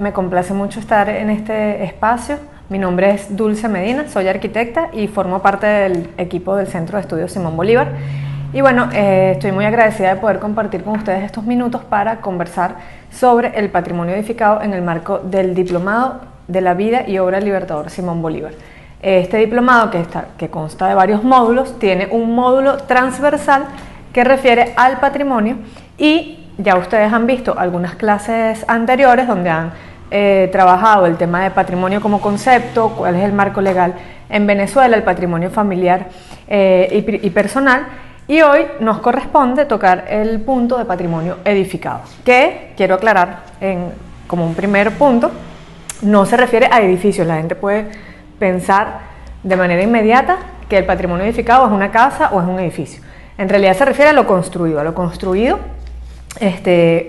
me complace mucho estar en este espacio. Mi nombre es Dulce Medina, soy arquitecta y formo parte del equipo del Centro de Estudios Simón Bolívar. Y bueno, estoy muy agradecida de poder compartir con ustedes estos minutos para conversar sobre el patrimonio edificado en el marco del Diplomado de la Vida y Obra del Libertador Simón Bolívar. Este diplomado, que consta de varios módulos, tiene un módulo transversal que refiere al patrimonio, y ya ustedes han visto algunas clases anteriores donde han trabajado el tema de patrimonio como concepto, cuál es el marco legal en Venezuela, el patrimonio familiar y personal, y hoy nos corresponde tocar el punto de patrimonio edificado, que quiero aclarar como un primer punto, no se refiere a edificios. La gente puede pensar de manera inmediata que el patrimonio edificado es una casa o es un edificio. En realidad se refiere a lo construido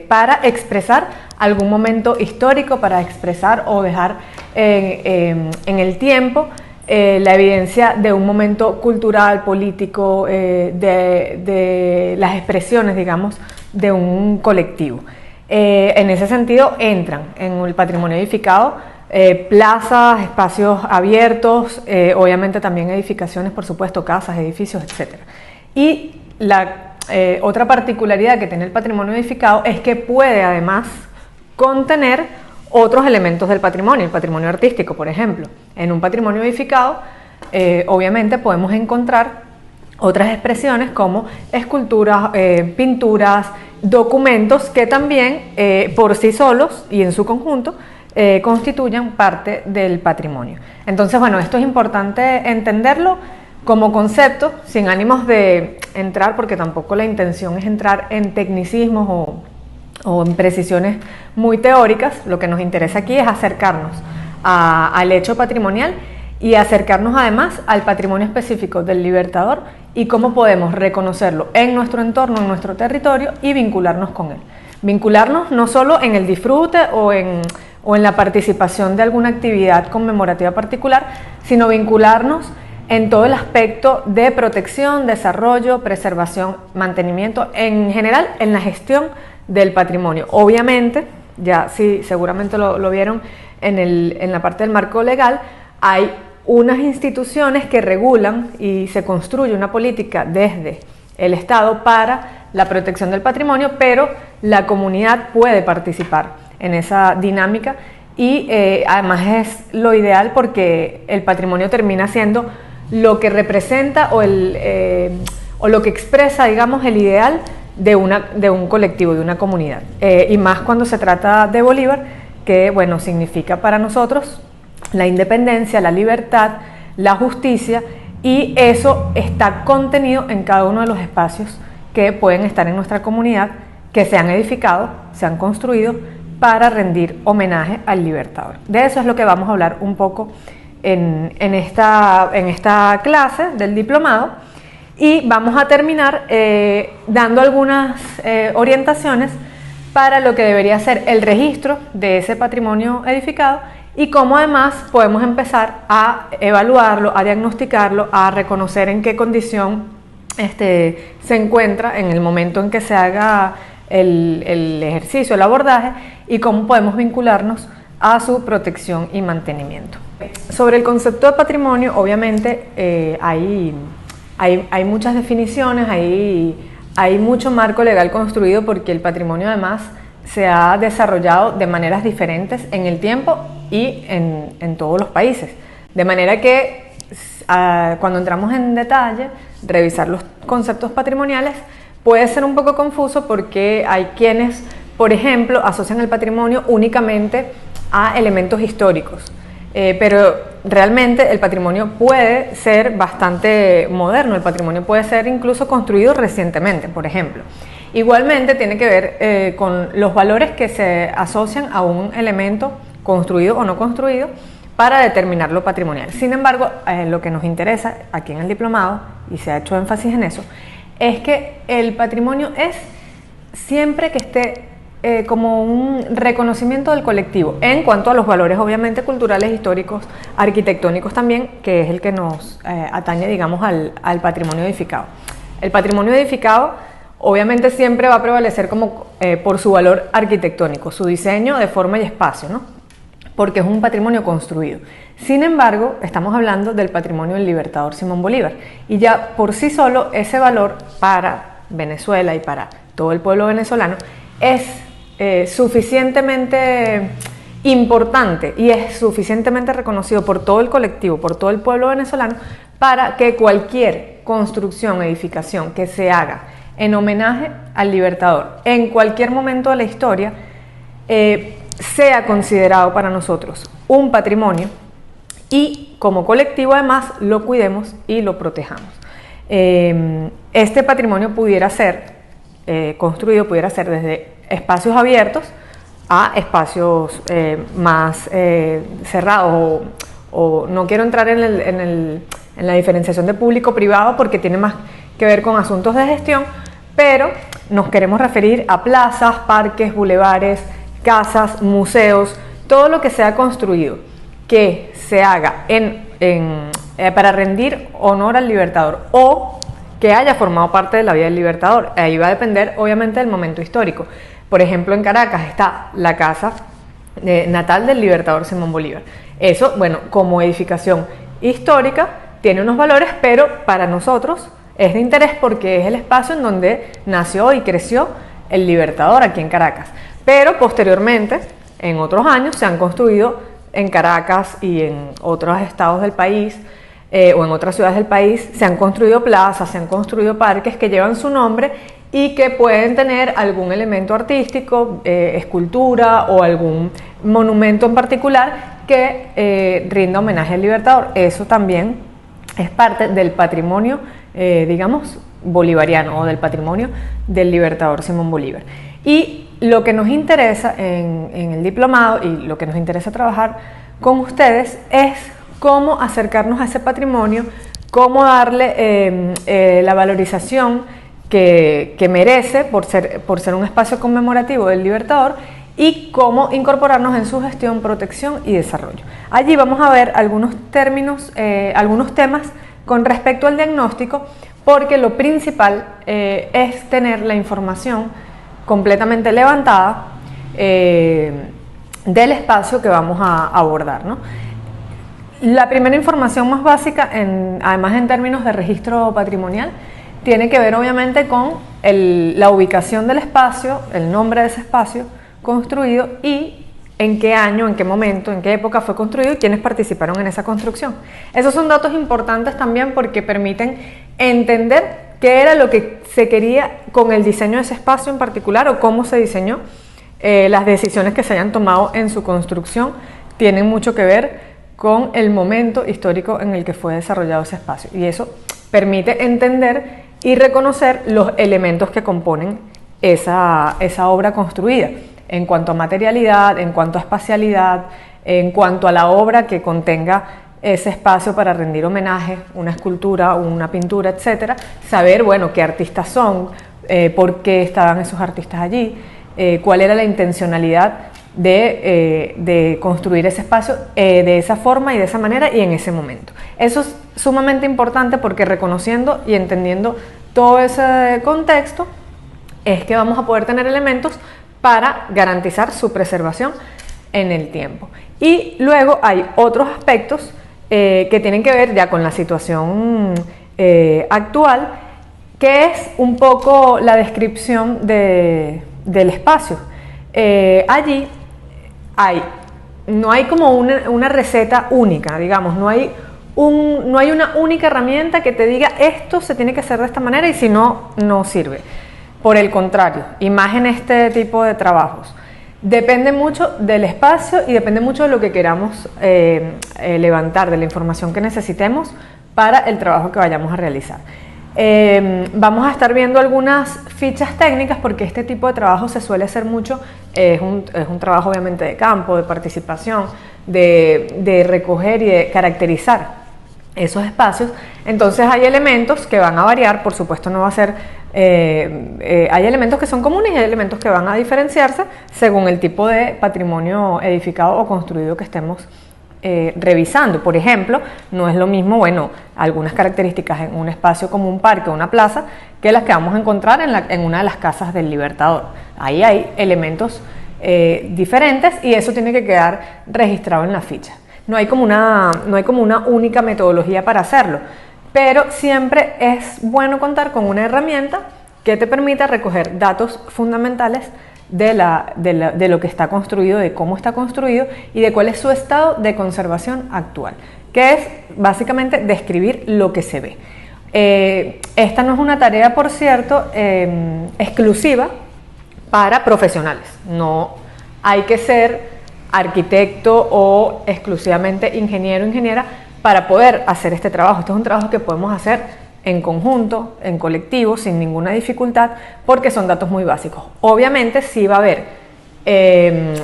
para expresar algún momento histórico, para expresar o dejar en el tiempo la evidencia de un momento cultural, político, de las expresiones, digamos, de un colectivo. En ese sentido entran en el patrimonio edificado plazas, espacios abiertos, obviamente también edificaciones, por supuesto, casas, edificios, etc. Y la otra particularidad que tiene el patrimonio edificado es que puede además contener otros elementos del patrimonio, el patrimonio artístico, por ejemplo. En un patrimonio edificado, obviamente podemos encontrar otras expresiones como esculturas, pinturas, documentos que también por sí solos y en su conjunto constituyan parte del patrimonio. Entonces, bueno, esto es importante entenderlo como concepto, sin ánimos de entrar, porque tampoco la intención es entrar en tecnicismos o en precisiones muy teóricas. Lo que nos interesa aquí es acercarnos al hecho patrimonial y acercarnos además al patrimonio específico del Libertador y cómo podemos reconocerlo en nuestro entorno, en nuestro territorio, y vincularnos con él. Vincularnos no solo en el disfrute o en la participación de alguna actividad conmemorativa particular, sino vincularnos en todo el aspecto de protección, desarrollo, preservación, mantenimiento, en general en la gestión del patrimonio. Obviamente, ya sí, seguramente lo vieron en la parte del marco legal, hay unas instituciones que regulan y se construye una política desde el Estado para la protección del patrimonio, pero la comunidad puede participar en esa dinámica y además es lo ideal, porque el patrimonio termina siendo lo que representa o lo que expresa, digamos, el ideal de un colectivo, de una comunidad. Y más cuando se trata de Bolívar, que, bueno, significa para nosotros la independencia, la libertad, la justicia, y eso está contenido en cada uno de los espacios que pueden estar en nuestra comunidad, que se han edificado, se han construido para rendir homenaje al Libertador. De eso es lo que vamos a hablar un poco en esta clase del diplomado, y vamos a terminar dando algunas orientaciones para lo que debería ser el registro de ese patrimonio edificado y cómo además podemos empezar a evaluarlo, a diagnosticarlo, a reconocer en qué condición se encuentra en el momento en que se haga el ejercicio, el abordaje, y cómo podemos vincularnos a su protección y mantenimiento. Sobre el concepto de patrimonio, obviamente hay muchas definiciones, hay mucho marco legal construido, porque el patrimonio además se ha desarrollado de maneras diferentes en el tiempo y en todos los países. De manera que cuando entramos en detalle, revisar los conceptos patrimoniales puede ser un poco confuso, porque hay quienes, por ejemplo, asocian el patrimonio únicamente a elementos históricos. Pero realmente el patrimonio puede ser bastante moderno, el patrimonio puede ser incluso construido recientemente, por ejemplo. Igualmente tiene que ver con los valores que se asocian a un elemento construido o no construido para determinar lo patrimonial. Sin embargo, lo que nos interesa aquí en el diplomado, y se ha hecho énfasis en eso, es que el patrimonio es siempre que esté como un reconocimiento del colectivo en cuanto a los valores, obviamente, culturales, históricos, arquitectónicos también, que es el que nos atañe, digamos, al patrimonio edificado. El patrimonio edificado obviamente siempre va a prevalecer como por su valor arquitectónico, su diseño de forma y espacio, ¿no? porque es un patrimonio construido. Sin embargo, estamos hablando del patrimonio del Libertador Simón Bolívar, y ya por sí solo ese valor para Venezuela y para todo el pueblo venezolano es suficientemente importante y es suficientemente reconocido por todo el colectivo, por todo el pueblo venezolano, para que cualquier construcción, edificación que se haga en homenaje al Libertador en cualquier momento de la historia sea considerado para nosotros un patrimonio, y como colectivo además lo cuidemos y lo protejamos. Este patrimonio pudiera ser construido, pudiera ser desde espacios abiertos a espacios más cerrados, o no quiero entrar en la diferenciación de público-privado porque tiene más que ver con asuntos de gestión, pero nos queremos referir a plazas, parques, bulevares, casas, museos, todo lo que sea construido que se haga para rendir honor al Libertador o que haya formado parte de la vida del Libertador. Ahí va a depender obviamente del momento histórico. Por ejemplo, en Caracas está la casa natal del Libertador Simón Bolívar. Eso, bueno, como edificación histórica tiene unos valores, pero para nosotros es de interés porque es el espacio en donde nació y creció el Libertador aquí en Caracas. Pero posteriormente, en otros años, se han construido en Caracas y en otros estados del país o en otras ciudades del país, se han construido plazas, se han construido parques que llevan su nombre y que pueden tener algún elemento artístico, escultura o algún monumento en particular que rinda homenaje al Libertador. Eso también es parte del patrimonio, digamos, bolivariano o del patrimonio del Libertador Simón Bolívar. Y lo que nos interesa en el diplomado y lo que nos interesa trabajar con ustedes es cómo acercarnos a ese patrimonio, cómo darle la valorización que merece por ser un espacio conmemorativo del Libertador y cómo incorporarnos en su gestión, protección y desarrollo. Allí vamos a ver algunos términos, algunos temas con respecto al diagnóstico, porque lo principal es tener la información completamente levantada del espacio que vamos a abordar, ¿no? La primera información más básica, además en términos de registro patrimonial, tiene que ver obviamente con la ubicación del espacio, el nombre de ese espacio construido y en qué año, en qué momento, en qué época fue construido y quiénes participaron en esa construcción. Esos son datos importantes también porque permiten entender qué era lo que se quería con el diseño de ese espacio en particular o cómo se diseñó. Las decisiones que se hayan tomado en su construcción tienen mucho que ver con el momento histórico en el que fue desarrollado ese espacio, y eso permite entender y reconocer los elementos que componen esa obra construida, en cuanto a materialidad, en cuanto a espacialidad, en cuanto a la obra que contenga ese espacio para rendir homenaje, una escultura, una pintura, etcétera. Saber, bueno, qué artistas son, por qué estaban esos artistas allí, cuál era la intencionalidad de construir ese espacio de esa forma y de esa manera y en ese momento. Eso es sumamente importante porque reconociendo y entendiendo todo ese contexto es que vamos a poder tener elementos para garantizar su preservación en el tiempo. Y luego hay otros aspectos que tienen que ver ya con la situación actual, que es un poco la descripción del espacio. Allí no hay como una receta única, digamos, no hay una única herramienta que te diga esto se tiene que hacer de esta manera y si no, no sirve. Por el contrario, y más en este tipo de trabajos, depende mucho del espacio y depende mucho de lo que queramos levantar, de la información que necesitemos para el trabajo que vayamos a realizar. Vamos a estar viendo algunas fichas técnicas porque este tipo de trabajo se suele hacer mucho, es un trabajo obviamente de campo, de participación, de recoger y de caracterizar esos espacios. Entonces hay elementos que van a variar, por supuesto no va a ser, hay elementos que son comunes y hay elementos que van a diferenciarse según el tipo de patrimonio edificado o construido que estemos revisando. Por ejemplo, no es lo mismo, bueno, algunas características en un espacio como un parque o una plaza que las que vamos a encontrar en una de las casas del Libertador. Ahí hay elementos diferentes, y eso tiene que quedar registrado en la ficha. No hay como una única metodología para hacerlo, pero siempre es bueno contar con una herramienta que te permita recoger datos fundamentales de lo que está construido, de cómo está construido y de cuál es su estado de conservación actual, que es básicamente describir lo que se ve. Esta no es una tarea, por cierto, exclusiva para profesionales. No hay que ser arquitecto o exclusivamente ingeniero o ingeniera para poder hacer este trabajo. Este es un trabajo que podemos hacer en conjunto, en colectivo, sin ninguna dificultad, porque son datos muy básicos. Obviamente sí va a haber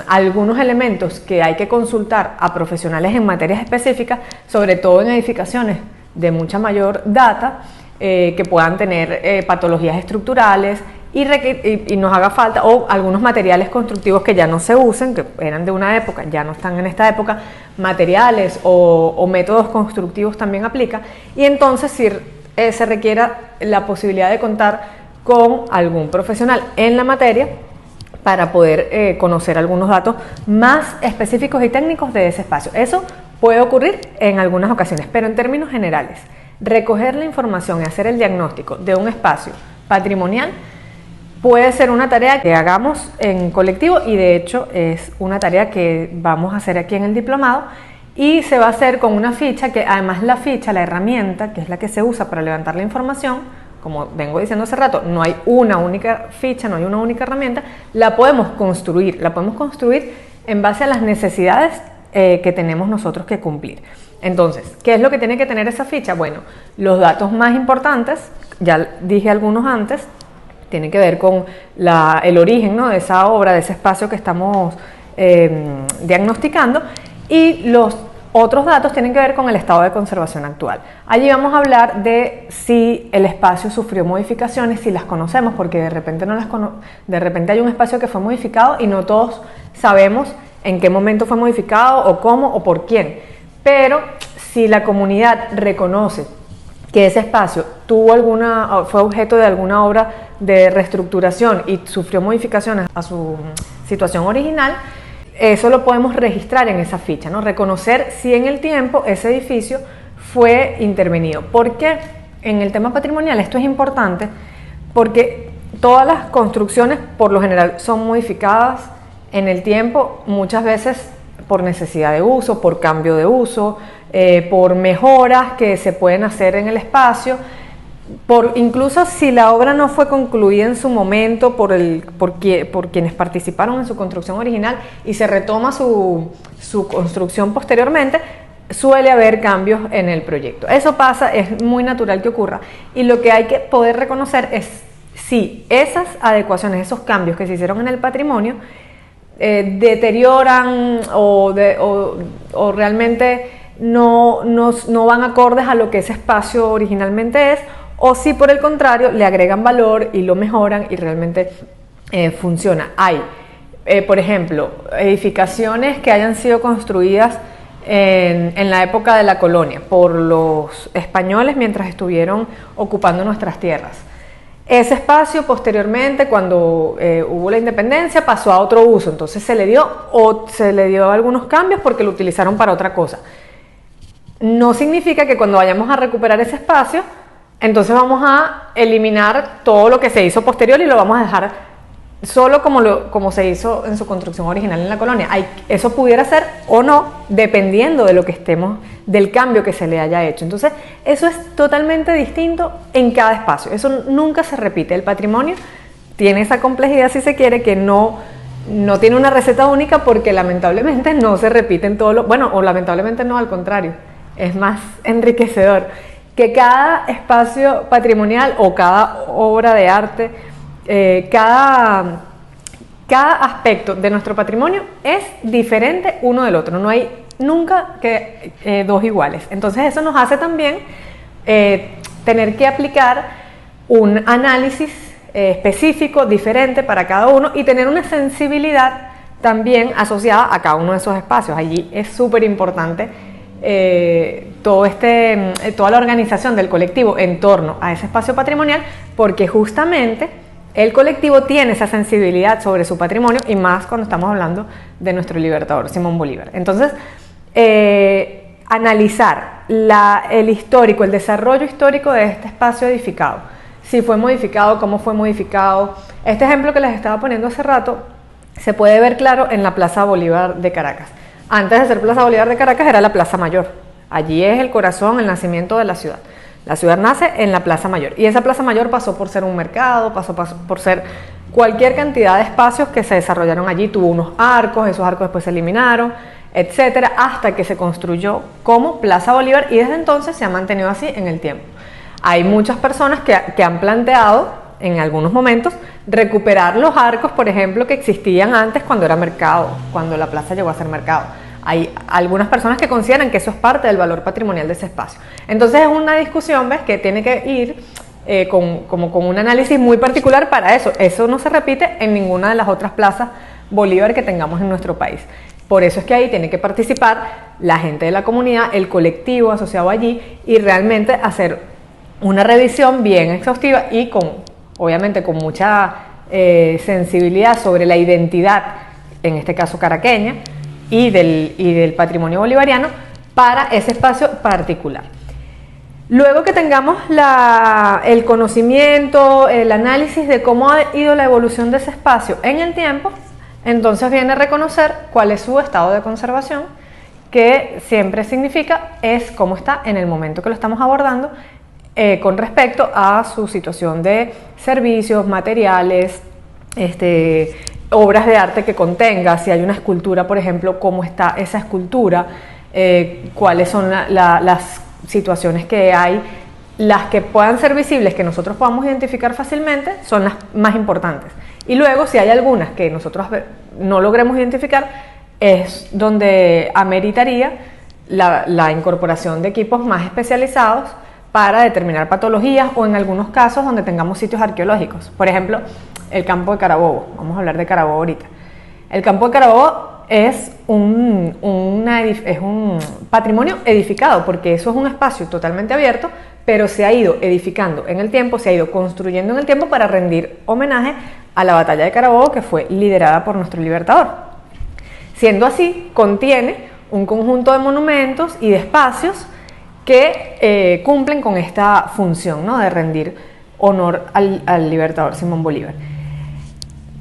algunos elementos que hay que consultar a profesionales en materias específicas, sobre todo en edificaciones de mucha mayor data, que puedan tener patologías estructurales y nos haga falta, o algunos materiales constructivos que ya no se usen, que eran de una época, ya no están en esta época, materiales o métodos constructivos también aplica, y entonces si se requiera la posibilidad de contar con algún profesional en la materia para poder conocer algunos datos más específicos y técnicos de ese espacio. Eso puede ocurrir en algunas ocasiones, pero en términos generales, recoger la información y hacer el diagnóstico de un espacio patrimonial puede ser una tarea que hagamos en colectivo, y de hecho es una tarea que vamos a hacer aquí en el diplomado, y se va a hacer con una ficha que además la ficha, la herramienta, que es la que se usa para levantar la información, como vengo diciendo hace rato, no hay una única ficha, no hay una única herramienta, la podemos construir en base a las necesidades que tenemos nosotros que cumplir. Entonces, ¿qué es lo que tiene que tener esa ficha? Bueno, los datos más importantes, ya dije algunos antes, tienen que ver con el origen, ¿no?, de esa obra, de ese espacio que estamos diagnosticando, y los otros datos tienen que ver con el estado de conservación actual. Allí vamos a hablar de si el espacio sufrió modificaciones, si las conocemos, porque de repente hay un espacio que fue modificado y no todos sabemos en qué momento fue modificado o cómo o por quién. Pero si la comunidad reconoce que ese espacio fue objeto de alguna obra de reestructuración y sufrió modificaciones a su situación original, eso lo podemos registrar en esa ficha, ¿no? Reconocer si en el tiempo ese edificio fue intervenido. ¿Por qué? En el tema patrimonial esto es importante porque todas las construcciones por lo general son modificadas en el tiempo, muchas veces por necesidad de uso, por cambio de uso, por mejoras que se pueden hacer en el espacio, incluso si la obra no fue concluida en su momento por quienes participaron en su construcción original y se retoma su construcción posteriormente, suele haber cambios en el proyecto. Eso pasa, es muy natural que ocurra, y lo que hay que poder reconocer es si esas adecuaciones, esos cambios que se hicieron en el patrimonio deterioran o realmente no van acordes a lo que ese espacio originalmente es, o si por el contrario le agregan valor y lo mejoran y realmente funciona. Hay, por ejemplo, edificaciones que hayan sido construidas en la época de la colonia por los españoles mientras estuvieron ocupando nuestras tierras. Ese espacio posteriormente, cuando hubo la independencia, pasó a otro uso, entonces se le dio algunos cambios porque lo utilizaron para otra cosa. No significa que cuando vayamos a recuperar ese espacio, entonces vamos a eliminar todo lo que se hizo posterior y lo vamos a dejar solo como se hizo en su construcción original en la colonia. Eso pudiera ser o no, dependiendo de lo que del cambio que se le haya hecho. Entonces, eso es totalmente distinto en cada espacio. Eso nunca se repite. El patrimonio tiene esa complejidad, si se quiere, que no tiene una receta única, porque lamentablemente no se repite en o lamentablemente no, al contrario, es más enriquecedor que cada espacio patrimonial o cada obra de arte, cada aspecto de nuestro patrimonio es diferente uno del otro. No hay nunca dos iguales. Entonces eso nos hace también tener que aplicar un análisis específico, diferente para cada uno, y tener una sensibilidad también asociada a cada uno de esos espacios. Allí es súper importante toda la organización del colectivo en torno a ese espacio patrimonial, porque justamente el colectivo tiene esa sensibilidad sobre su patrimonio, y más cuando estamos hablando de nuestro libertador Simón Bolívar. Entonces, analizar el histórico, el desarrollo histórico de este espacio edificado, si fue modificado, cómo fue modificado. Este ejemplo que les estaba poniendo hace rato se puede ver claro en la Plaza Bolívar de Caracas. Antes de ser Plaza Bolívar de Caracas era la Plaza Mayor. Allí es el corazón, el nacimiento de la ciudad. La ciudad nace en la Plaza Mayor, y esa Plaza Mayor pasó por ser un mercado, pasó por ser cualquier cantidad de espacios que se desarrollaron allí. Tuvo unos arcos, esos arcos después se eliminaron, etcétera, hasta que se construyó como Plaza Bolívar, y desde entonces se ha mantenido así en el tiempo. Hay muchas personas que han planteado en algunos momentos recuperar los arcos, por ejemplo, que existían antes cuando era mercado, cuando la plaza llegó a ser mercado. Hay algunas personas que consideran que eso es parte del valor patrimonial de ese espacio. Entonces es una discusión, ¿ves?, que tiene que ir con un análisis muy particular para eso. Eso no se repite en ninguna de las otras plazas Bolívar que tengamos en nuestro país. Por eso es que ahí tiene que participar la gente de la comunidad, el colectivo asociado allí, y realmente hacer una revisión bien exhaustiva y obviamente con mucha sensibilidad sobre la identidad, en este caso caraqueña, y del patrimonio bolivariano para ese espacio particular. Luego que tengamos el conocimiento, el análisis de cómo ha ido la evolución de ese espacio en el tiempo, entonces viene a reconocer cuál es su estado de conservación, que siempre significa es cómo está en el momento que lo estamos abordando, con respecto a su situación de servicios, materiales, obras de arte que contenga. Si hay una escultura, por ejemplo, cómo está esa escultura, cuáles son las situaciones que hay. Las que puedan ser visibles, que nosotros podamos identificar fácilmente, son las más importantes. Y luego, si hay algunas que nosotros no logremos identificar, es donde ameritaría la incorporación de equipos más especializados para determinar patologías, o en algunos casos donde tengamos sitios arqueológicos. Por ejemplo, el campo de Carabobo. Vamos a hablar de Carabobo ahorita. El campo de Carabobo es un patrimonio edificado, porque eso es un espacio totalmente abierto, pero se ha ido edificando en el tiempo, se ha ido construyendo en el tiempo para rendir homenaje a la batalla de Carabobo, que fue liderada por nuestro libertador. Siendo así, contiene un conjunto de monumentos y de espacios que cumplen con esta función, ¿no?, de rendir honor al libertador Simón Bolívar.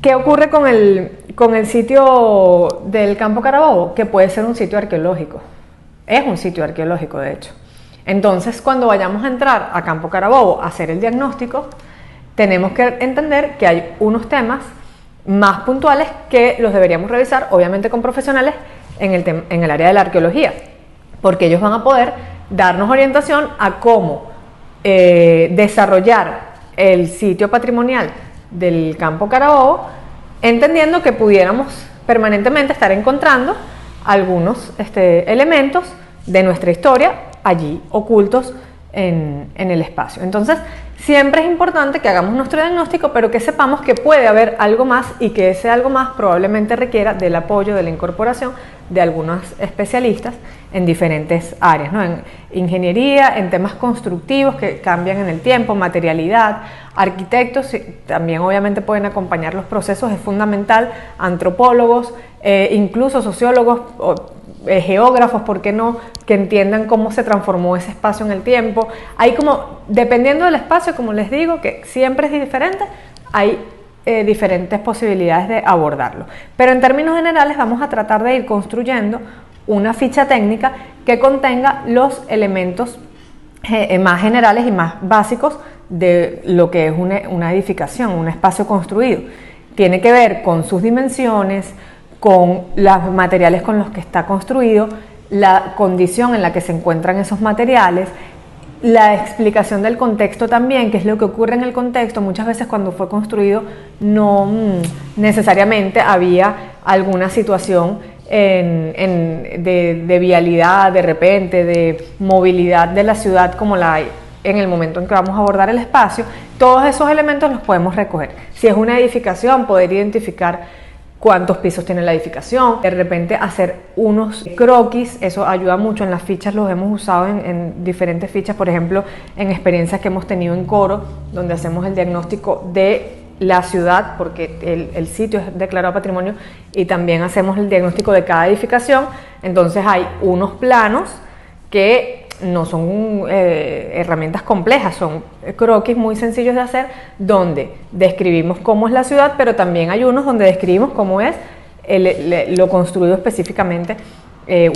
¿Qué ocurre con el sitio del campo Carabobo? Que puede ser un sitio arqueológico. Es un sitio arqueológico, de hecho. Entonces, cuando vayamos a entrar a campo Carabobo a hacer el diagnóstico, tenemos que entender que hay unos temas más puntuales que los deberíamos revisar, obviamente con profesionales en el área de la arqueología, porque ellos van a poder darnos orientación a cómo desarrollar el sitio patrimonial del campo Carabobo, entendiendo que pudiéramos permanentemente estar encontrando algunos elementos de nuestra historia allí ocultos en el espacio. Entonces, siempre es importante que hagamos nuestro diagnóstico, pero que sepamos que puede haber algo más, y que ese algo más probablemente requiera del apoyo, de la incorporación de algunos especialistas en diferentes áreas, ¿no? En ingeniería, en temas constructivos que cambian en el tiempo, materialidad, arquitectos también obviamente pueden acompañar los procesos, es fundamental, antropólogos, incluso sociólogos, geógrafos, ¿por qué no?, que entiendan cómo se transformó ese espacio en el tiempo. Hay dependiendo del espacio, como les digo, que siempre es diferente, hay diferentes posibilidades de abordarlo. Pero en términos generales vamos a tratar de ir construyendo una ficha técnica que contenga los elementos más generales y más básicos de lo que es una edificación, un espacio construido. Tiene que ver con sus dimensiones, con los materiales con los que está construido, la condición en la que se encuentran esos materiales, la explicación del contexto también, qué es lo que ocurre en el contexto. Muchas veces cuando fue construido no necesariamente había alguna situación de vialidad, de repente, de movilidad de la ciudad como la hay en el momento en que vamos a abordar el espacio. Todos esos elementos los podemos recoger. Si es una edificación, poder identificar cuántos pisos tiene la edificación, de repente hacer unos croquis, eso ayuda mucho. En las fichas los hemos usado en diferentes fichas, por ejemplo, en experiencias que hemos tenido en Coro, donde hacemos el diagnóstico de la ciudad, porque el sitio es declarado patrimonio, y también hacemos el diagnóstico de cada edificación. Entonces hay unos planos que no son herramientas complejas, son croquis muy sencillos de hacer, donde describimos cómo es la ciudad, pero también hay unos donde describimos cómo es lo construido específicamente,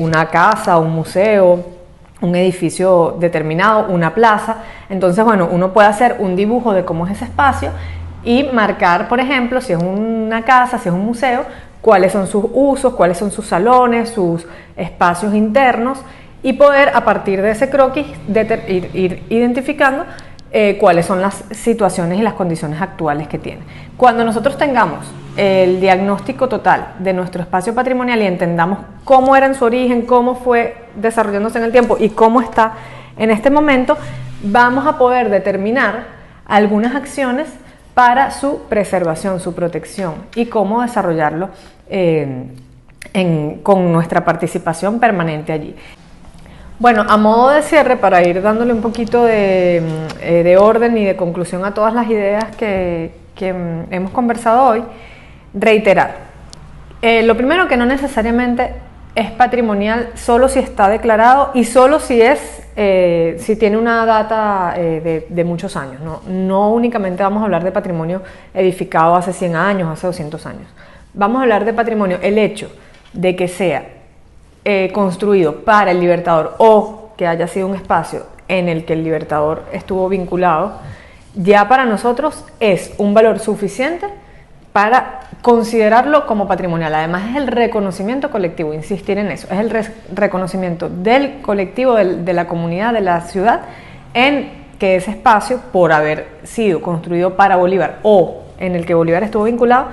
una casa, un museo, un edificio determinado, una plaza. Entonces, bueno, uno puede hacer un dibujo de cómo es ese espacio y marcar, por ejemplo, si es una casa, si es un museo, cuáles son sus usos, cuáles son sus salones, sus espacios internos, y poder, a partir de ese croquis, ir identificando cuáles son las situaciones y las condiciones actuales que tiene. Cuando nosotros tengamos el diagnóstico total de nuestro espacio patrimonial y entendamos cómo era en su origen, cómo fue desarrollándose en el tiempo y cómo está en este momento, vamos a poder determinar algunas acciones para su preservación, su protección, y cómo desarrollarlo con nuestra participación permanente allí. Bueno, a modo de cierre, para ir dándole un poquito de orden y de conclusión a todas las ideas que hemos conversado hoy, reiterar. Lo primero, que no necesariamente es patrimonial solo si está declarado y solo si tiene una data de muchos años. No únicamente vamos a hablar de patrimonio edificado hace 100 años, hace 200 años. Vamos a hablar de patrimonio, el hecho de que sea construido para el Libertador o que haya sido un espacio en el que el Libertador estuvo vinculado, ya para nosotros es un valor suficiente para considerarlo como patrimonial. Además, es el reconocimiento colectivo, insistir en eso, es el reconocimiento del colectivo, de la comunidad, de la ciudad, en que ese espacio, por haber sido construido para Bolívar o en el que Bolívar estuvo vinculado,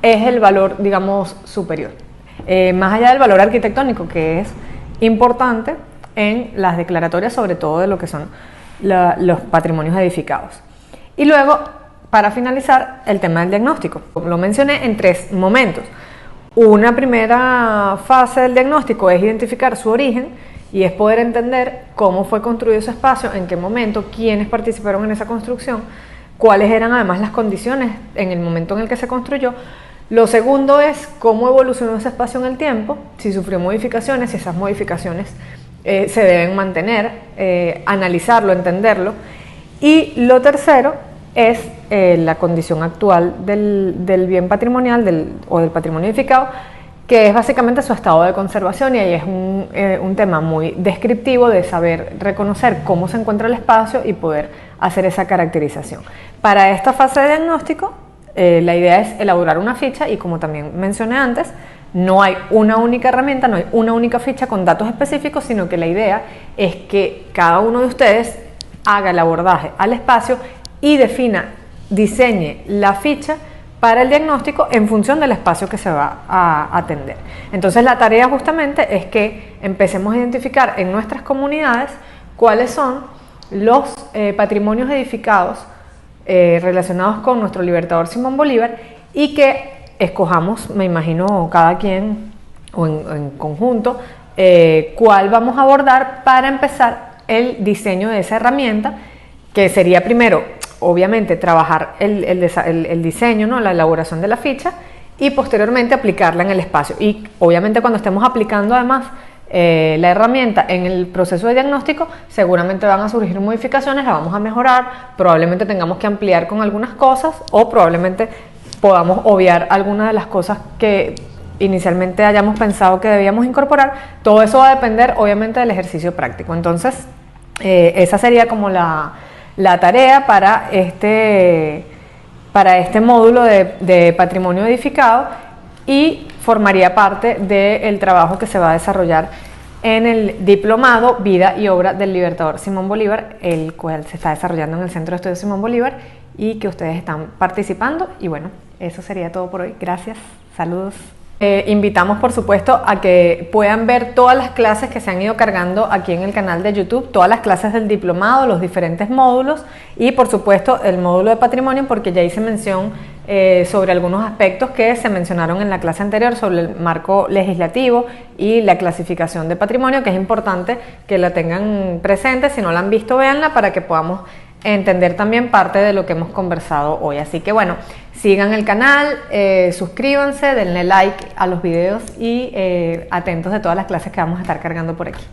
es el valor, digamos, superior. Más allá del valor arquitectónico, que es importante en las declaratorias, sobre todo de lo que son los patrimonios edificados. Y luego, para finalizar, el tema del diagnóstico. Lo mencioné en 3 momentos. Una primera fase del diagnóstico es identificar su origen y es poder entender cómo fue construido ese espacio, en qué momento, quiénes participaron en esa construcción, cuáles eran además las condiciones en el momento en el que se construyó. Lo segundo es cómo evolucionó ese espacio en el tiempo, si sufrió modificaciones, si esas modificaciones se deben mantener, analizarlo, entenderlo. Y lo tercero es la condición actual del bien patrimonial o del patrimonio edificado, que es básicamente su estado de conservación, y ahí es un tema muy descriptivo de saber reconocer cómo se encuentra el espacio y poder hacer esa caracterización. Para esta fase de diagnóstico, la idea es elaborar una ficha, y como también mencioné antes, no hay una única herramienta, no hay una única ficha con datos específicos, sino que la idea es que cada uno de ustedes haga el abordaje al espacio y diseñe la ficha para el diagnóstico en función del espacio que se va a atender. Entonces, la tarea justamente es que empecemos a identificar en nuestras comunidades cuáles son los patrimonios edificados relacionados con nuestro Libertador Simón Bolívar, y que escojamos, me imagino, cada quien o en conjunto, cuál vamos a abordar para empezar el diseño de esa herramienta, que sería primero, obviamente, trabajar el diseño, ¿no? La elaboración de la ficha, y posteriormente aplicarla en el espacio. Y obviamente, cuando estemos aplicando además la herramienta en el proceso de diagnóstico, seguramente van a surgir modificaciones, la vamos a mejorar, probablemente tengamos que ampliar con algunas cosas, o probablemente podamos obviar algunas de las cosas que inicialmente hayamos pensado que debíamos incorporar. Todo eso va a depender obviamente del ejercicio práctico. Entonces, esa sería como la tarea para este módulo de patrimonio edificado, y formaría parte del trabajo que se va a desarrollar en el diplomado Vida y Obra del Libertador Simón Bolívar, el cual se está desarrollando en el Centro de Estudios Simón Bolívar y que ustedes están participando. Y bueno, eso sería todo por hoy. Gracias, saludos. Invitamos, por supuesto, a que puedan ver todas las clases que se han ido cargando aquí en el canal de YouTube, todas las clases del diplomado, los diferentes módulos, y por supuesto el módulo de patrimonio, porque ya hice mención sobre algunos aspectos que se mencionaron en la clase anterior sobre el marco legislativo y la clasificación de patrimonio, que es importante que la tengan presente. Si no la han visto, véanla para que podamos entender también parte de lo que hemos conversado hoy. Así que bueno, sigan el canal, suscríbanse, denle like a los videos y atentos de todas las clases que vamos a estar cargando por aquí.